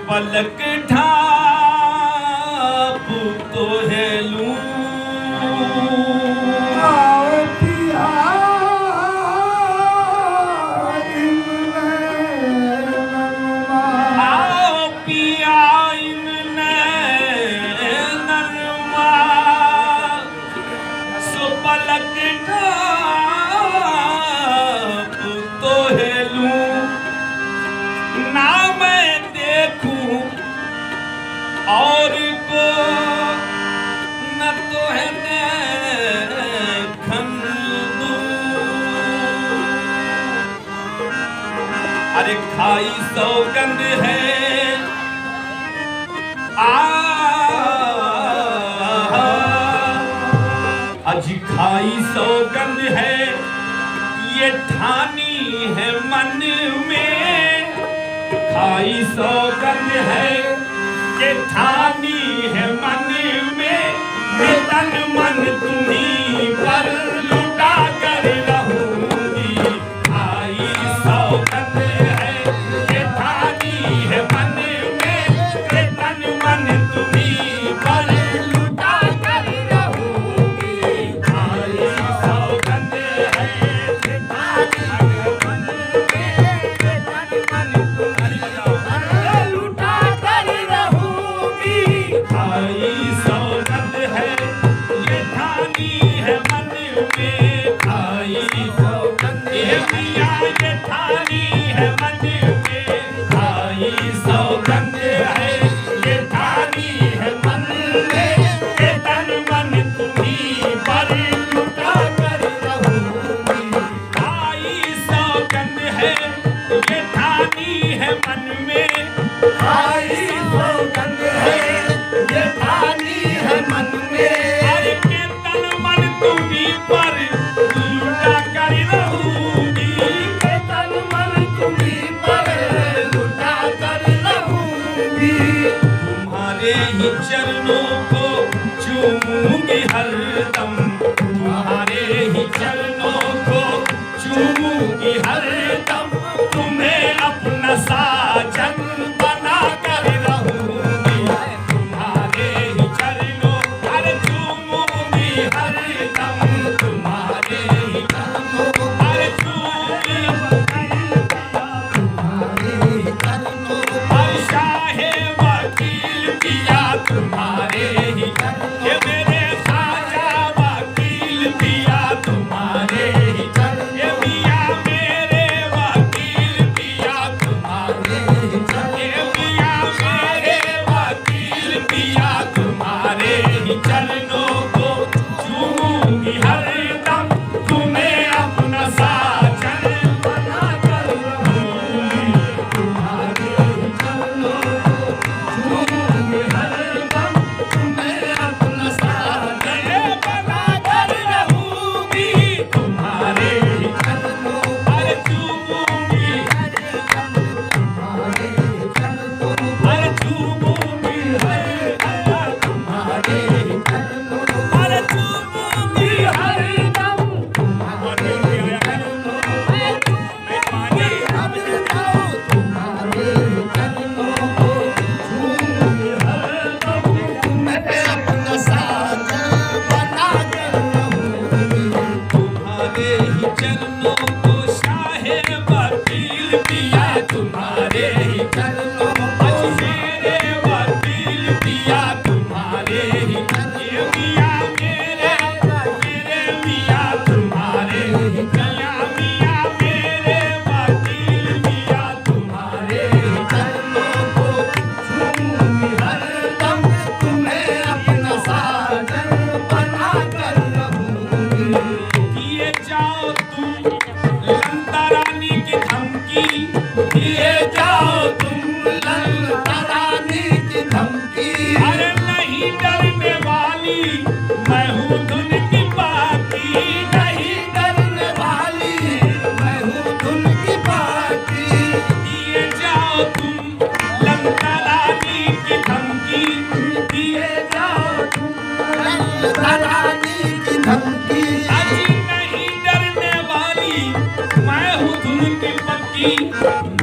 पलक ढाप तो है लूं और को न तो है देखन दूं। अरे खाई सौगंध है अजी खाई सौगंध है ये ठानी है मन में खाई सौगंध है ये ठानी है मन में मैं तन मन तुम्हीं पर लुटा कर रहूंगी खाई सौगंध है ये ठानी है मन में मैं तन मन तुम्हीं पर लुटा कर रहूंगी खाई सौगंध है ये ठानी है मन में मैं तन मन तुम्हीं पर लुटा कर रहूंगी खाई सौगंध है ये ठानी है मन में खाई सौगंध ये पिया ये ठानी है मन में खाई सौगंध है ये ठानी है मन में ये तन मन तुम्हीं पर लुटा कर रहूंगी खाई सौगंध है ये ठानी है मन में खाई सौगंध है ये ठानी है मन में अरे के तन मन तुम्हीं पर लुटा कर रहूंगी के तन मन तुम्हीं पर लुटा कर रहूंगी तुम्हारे ही चरणों को चूमूंगी हरदम तुम्हारे ही चरणों को चूमूंगी हरदम तुम्हें अपना साजन बना कर रहूंगी तुम्हारे ही चरणों पर चूमूंगी हरदम तुम्हारे ही चरणों पर चूमूंगी हर शाहे वकील पिया तुम्हारे ही ये मेरे खाजा वकील पिया तुम्हारे ही ये पिया मेरे वकील पिया तुम्हारे ये पिया मेरे वकील पिया तुम्हारे ही चरणों को चूमूंगी हरदम तुम्हें अपना साजन बना कर रहूंगी तुम्हारे ही चरणों को चूमूंगी हरदम तुम्हें अपना साजन बना कर रहूंगी तुम्हारे ही चरणों पर चूमूंगी हरदम तुम्हारे ही चरणों पर चूमूंगी हरदम तुम्हारे ही चरणों पर चूमूंगी हरदम तुम्हारे ही चरणों पर चूमूंगी हरदम तुम्हारे ही चरणों को चूमूंगी हरदम तुम्हें अपना साजन बना कर रहूंगी तुम्हारे ही चरणों को शाहे वकील पिया तुम्हारे ही चरणों पर मेरे वकील पिया तुम्हारे ही ये मिया मेरे मिया तुम्हारे ही मिया मिया मेरे वकील पिया तुम्हारे ही चरणों को चूमूंगी हरदम तुम्हें अपना साजन बना कर रहूंगी दिए जाओ तुम लंता रानी की धमकी दिए जाओ तुम लंता रानी की धमकी अरे नहीं डरने वाली मैं हूँ धुन की बाकी नहीं डरने वाली मैं हूँ धुन की बाकी दिए जाओ तुम लंता रानी की धमकी दिए जाओ तुम लंता रानी की धमकी अजी नहीं डरने वाली मैं हूँ धुन की पक्की